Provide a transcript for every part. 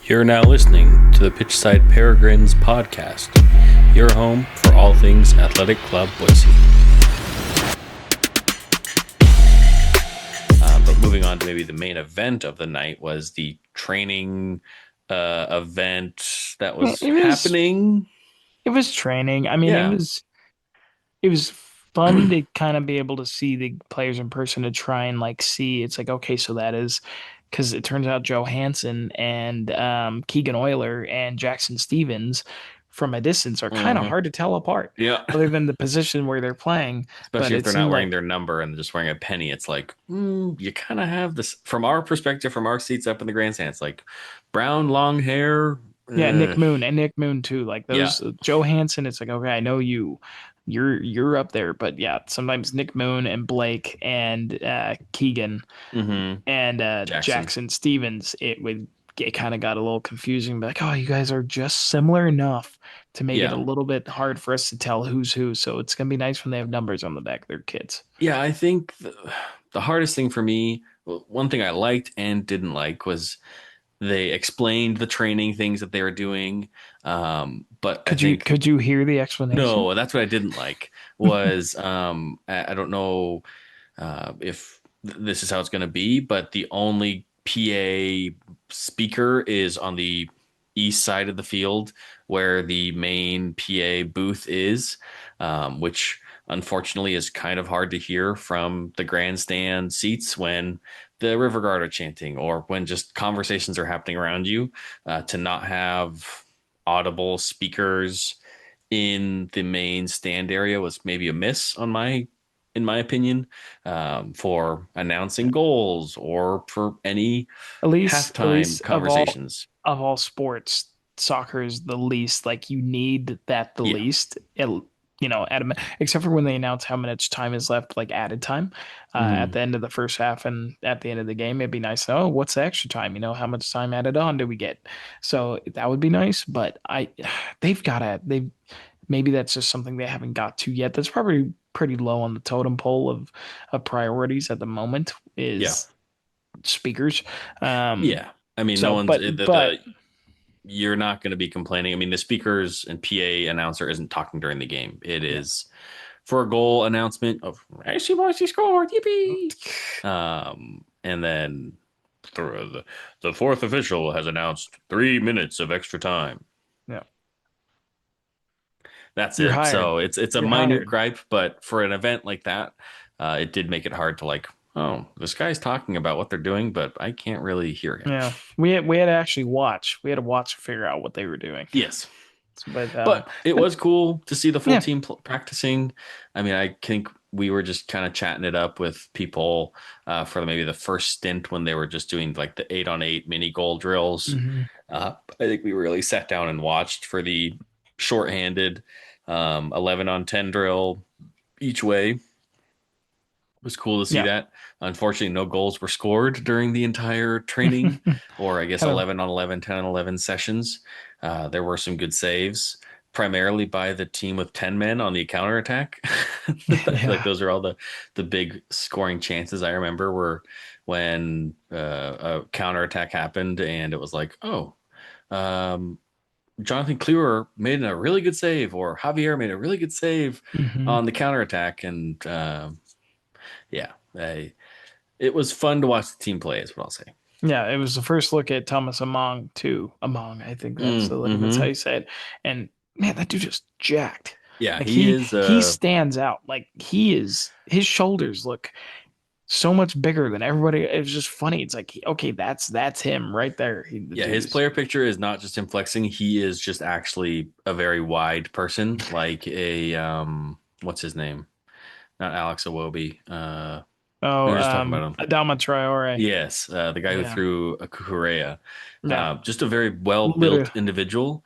You're now listening to the Pitchside Peregrines podcast, your home for all things Athletic Club Boise. But moving on to maybe the main event of the night was the training event that was happening. It was training. I mean, Yeah. it was fun to kind of be able to see the players in person to try and like see. It's like, okay, so that is because it turns out Joe Hansen and Keegan Euler and Jackson Stevens from a distance are kind of hard to tell apart, Yeah. other than the position where they're playing. But Especially if it they're not seemed wearing like, their number and just wearing a penny. It's like, you kind of have this from our perspective, from our seats up in the grandstand. It's like brown, long hair. yeah, Nick Moon too. Like Yeah. those Joe Hansen, it's like, okay, I know you're up there, but yeah, sometimes Nick Moon and Blake and Keegan Mm-hmm. and Jackson. Jackson Stevens, it kind of got a little confusing. Like, oh, you guys are just similar enough to make it a Yeah. little bit hard for us to tell who's who. So it's gonna be nice when they have numbers on the back of their kids. Yeah, I think the hardest thing for me, well, one thing I liked and didn't like was they explained the training things that they were doing. But I think Could you hear the explanation? no, that's what I didn't like was I don't know if this is how it's going to be, but the only PA speaker is on the east side of the field where the main PA booth is, which unfortunately is kind of hard to hear from the grandstand seats when the River Guard are chanting or when just conversations are happening around you. To not have audible speakers in the main stand area was maybe a miss in my opinion, for announcing goals or for any At halftime least conversations. of all sports, soccer is the least. Like you need that the Yeah. least. Except for when they announce how much time is left, like added time, at Mm-hmm. the end of the first half and at the end of the game, it'd be nice to know, oh, what's the extra time? You know, how much time added on do we get? So that would be nice. But they've maybe that's just something they haven't got to yet. That's probably pretty low on the totem pole of priorities at the moment Yeah. is speakers. Um, Yeah. I mean, no so, one's but you're not going to be complaining. I mean, the speakers and PA announcer isn't talking during the game. It yeah. is for a goal announcement of AC Boise scored, yippee! And then the fourth official has announced 3 minutes of extra time. Yeah. That's You're it. hired. So it's a You're minute hired. gripe, but for an event like that, it did make it hard to like, oh, this guy's talking about what they're doing, but I can't really hear him. Yeah. We had to actually watch. We had to watch to figure out what they were doing. Yes, But but it but was cool to see the full yeah. team practicing. I mean, I think we were just kind of chatting it up with people for maybe the first stint when they were just doing like the 8-on-8 mini goal drills. Hmm. I think we really sat down and watched for the shorthanded 11-on-10 drill each way. It was cool to see Yeah. that. Unfortunately, no goals were scored during the entire training, or I guess Kind of 11-on-11, 10-on-11 sessions. There were some good saves, primarily by the team with 10 men on the counterattack. I feel like yeah. those are all the big scoring chances I remember were when a counterattack happened and it was like, oh, um, Jonathan Kluwer made a really good save, or Javier made a really good save Hmm. on the counterattack. And yeah, it was fun to watch the team play, is what I'll say. Yeah, it was the first look at Thomas Among too. Among, I think that's how Mm-hmm. you say it. And man, that dude just jacked. Yeah, Like he is. he stands out. Like his shoulders look so much bigger than everybody. It was just funny. It's like, okay, that's him right there. The Yeah, dude his is, player picture is not just him flexing. He is just actually a very wide person, like a what's his name? Not Alex Awobi. We oh, were just talking about him. Adama Traore. Yes, the guy who Yeah, threw a Kukurea. yeah, Just a very well-built literally, individual,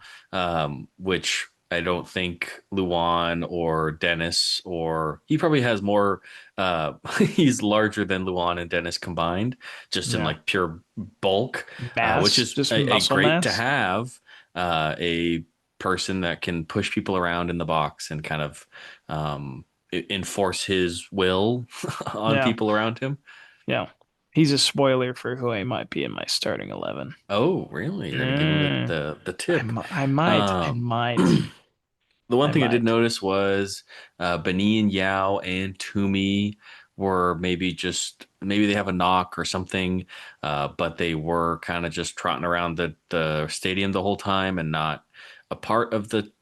which I don't think Luan or Dennis, or he probably has more. He's larger than Luan and Dennis combined, just in yeah. like pure bulk, which Mass, is just a muscle great to mass. have. A person that can push people around in the box and kind of enforce his will on Yeah, people around him. yeah. He's a spoiler for who I might be in my starting 11. Oh, really? You're gonna give him Mm, the tip. I might, I Um, might, the one I thing I did might. notice was Benin Yao and Toomey were maybe they have a knock or something, but they were kind of just trotting around the stadium the whole time and not a part of the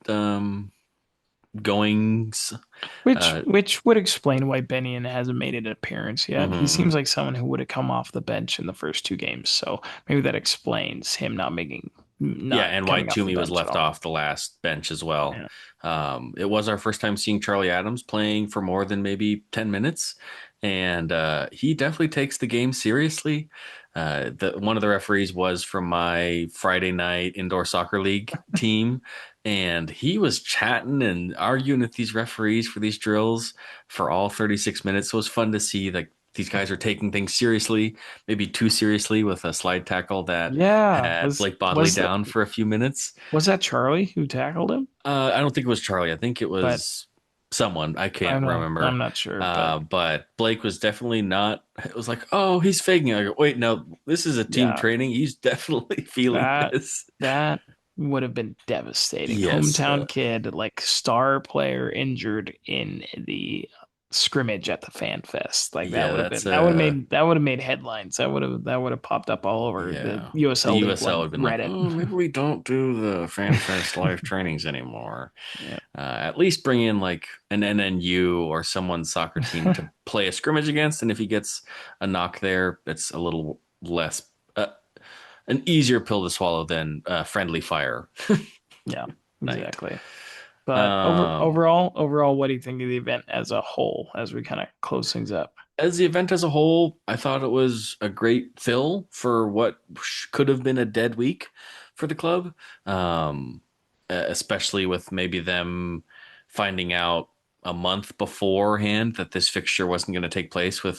goings. Uh, Which would explain why Bennion hasn't made an appearance yet. He mhm. seems like someone who would have come off the bench in the first two games, so maybe that explains him Yeah, not and why coming off the Toomey was bench at left all. off the last bench as well. Yeah. It was our first time seeing Charlie Adams playing for more than maybe 10 minutes, and he definitely takes the game seriously. One of the referees was from my Friday night indoor soccer league team, and he was chatting and arguing with these referees for these drills for all 36 minutes. So it was fun to see like these guys are taking things seriously, maybe too seriously with a slide tackle that Yeah. had Blake Bodley down for a few minutes. Was that Charlie who tackled him? I don't think it was Charlie. I think it But was someone. I I can't don't know. I'm remember. not sure, but But Blake was definitely not. It was like, oh, he's faking it. I go, wait, no, this is a team yeah, training. He's definitely feeling that this. that would have been devastating. Yes. Hometown kid, like star player injured in the scrimmage at the fan fest. Like Yeah, that's that would have made headlines. That would have popped up all over the yeah. The USL League USL One had been like, Reddit. oh, maybe we don't do the Fan Fest live trainings anymore. Yeah. At least bring in like an NNU or someone's soccer team to play a scrimmage against, and if he gets a knock there, it's a little less an easier pill to swallow than friendly fire Yeah, night. exactly. But Um, overall, what do you think of the event as a whole as we kind of close things up? as the event as a whole, I thought it was a great fill for what could have been a dead week for the club, especially with maybe them finding out a month beforehand that this fixture wasn't going to take place with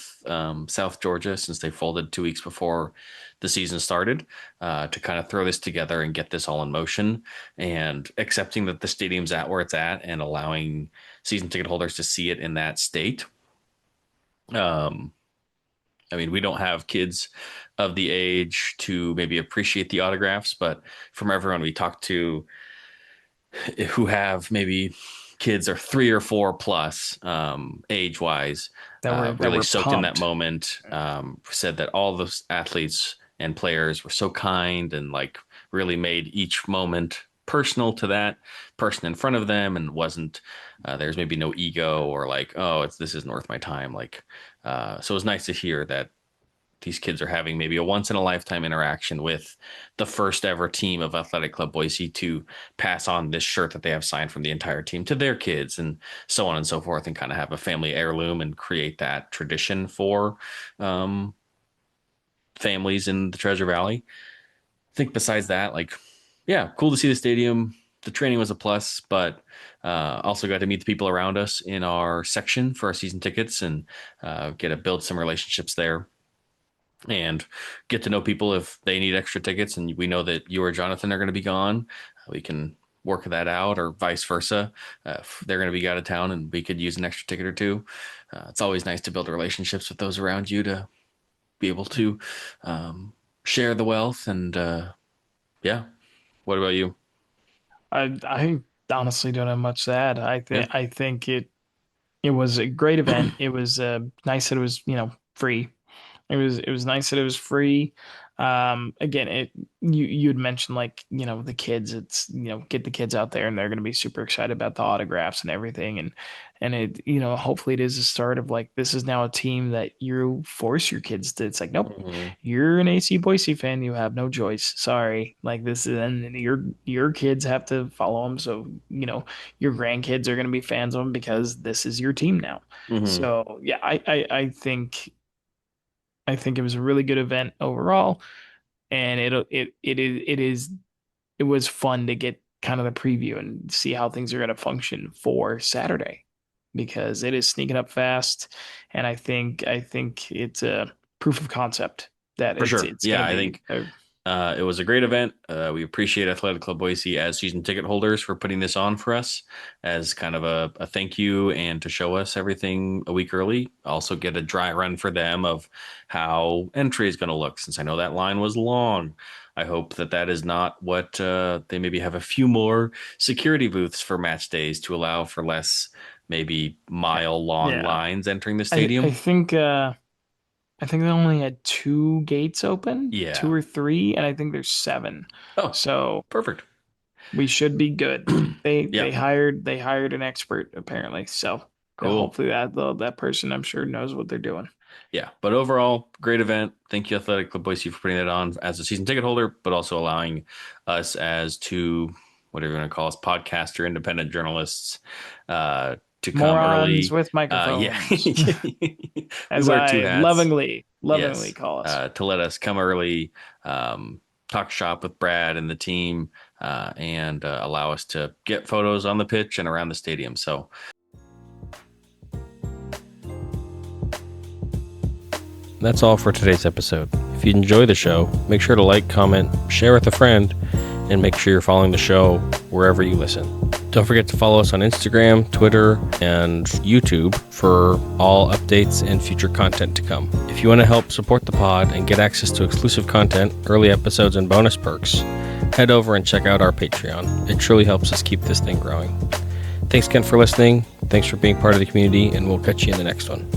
South Georgia since they folded 2 weeks before the season started to kind of throw this together and get this all in motion and accepting that the stadium's at where it's at and allowing season ticket holders to see it in that state. Um, I mean, we don't have kids of the age to maybe appreciate the autographs, but from everyone we talk to who have maybe kids are 3 or 4 plus age wise, That really were soaked in that pumped. moment. Said that all those athletes and players were so kind and like really made each moment personal to that person in front of them and wasn't there's maybe no ego or like oh this isn't worth my time like so it was nice to hear that these kids are having maybe a once in a lifetime interaction with the first ever team of Athletic Club Boise to pass on this shirt that they have signed from the entire team to their kids and so on and so forth and kind of have a family heirloom and create that tradition for um, families in the Treasure Valley. I think besides that, like, yeah, cool to see the stadium. The training was a plus, but also got to meet the people around us in our section for our season tickets and get to build some relationships there and get to know people if they need extra tickets and we know that you or Jonathan are going to be gone. We can work that out or vice versa. If they're going to be out of town and we could use an extra ticket or two. It's always nice to build relationships with those around you to be able to share the wealth. And yeah, what about you? I honestly don't have much to add. Yeah. I think it was a great event. It was nice that it was, free. It was nice that it was free. Again, you'd mentioned like, the kids, it's, get the kids out there and they're going to be super excited about the autographs and everything. And it, hopefully it is a start of like, this is now a team that you force your kids to, it's like, nope, Mm-hmm. you're an AC Boise fan. You have no choice. Sorry. Like this is, and your kids have to follow them. So, your grandkids are going to be fans of them because this is your team now. Mm-hmm. So yeah, I think it was a really good event overall, and it was fun to get kind of the preview and see how things are going to function for Saturday because it is sneaking up fast, and I think it's a proof of concept that For sure. it's going Yeah, to I be think It was a great event. We appreciate Athletic Club Boise as season ticket holders for putting this on for us as kind of a thank you and to show us everything a week early. Also get a dry run for them of how entry is going to look since I know that line was long. I hope that that is not what they maybe have a few more security booths for match days to allow for less maybe mile long Yeah. lines entering the I stadium. think I think they only had two gates open, two Yeah. or three, and I think there's seven. Oh, So perfect. we should be good. They Yeah. they hired they hired an expert apparently. So Cool. hopefully that person I'm sure knows what they're doing. Yeah, but overall, great event. Thank you, Athletic Club Boise, for putting that on as a season ticket holder, but also allowing us as two, whatever you want to call us, podcaster, independent journalists, to come Morons early. with Yeah, microphones, we as wear two I hats. lovingly Yes, call us. to let us come early, talk shop with Brad and the team, and allow us to get photos on the pitch and around the stadium. So That's all for today's episode. If you enjoy the show, make sure to like, comment, share with a friend, and make sure you're following the show wherever you listen. Don't forget to follow us on Instagram, Twitter, and YouTube for all updates and future content to come. If you want to help support the pod and get access to exclusive content, early episodes, and bonus perks, head over and check out our Patreon. It truly helps us keep this thing growing. Thanks again for listening. Thanks for being part of the community, and we'll catch you in the next one.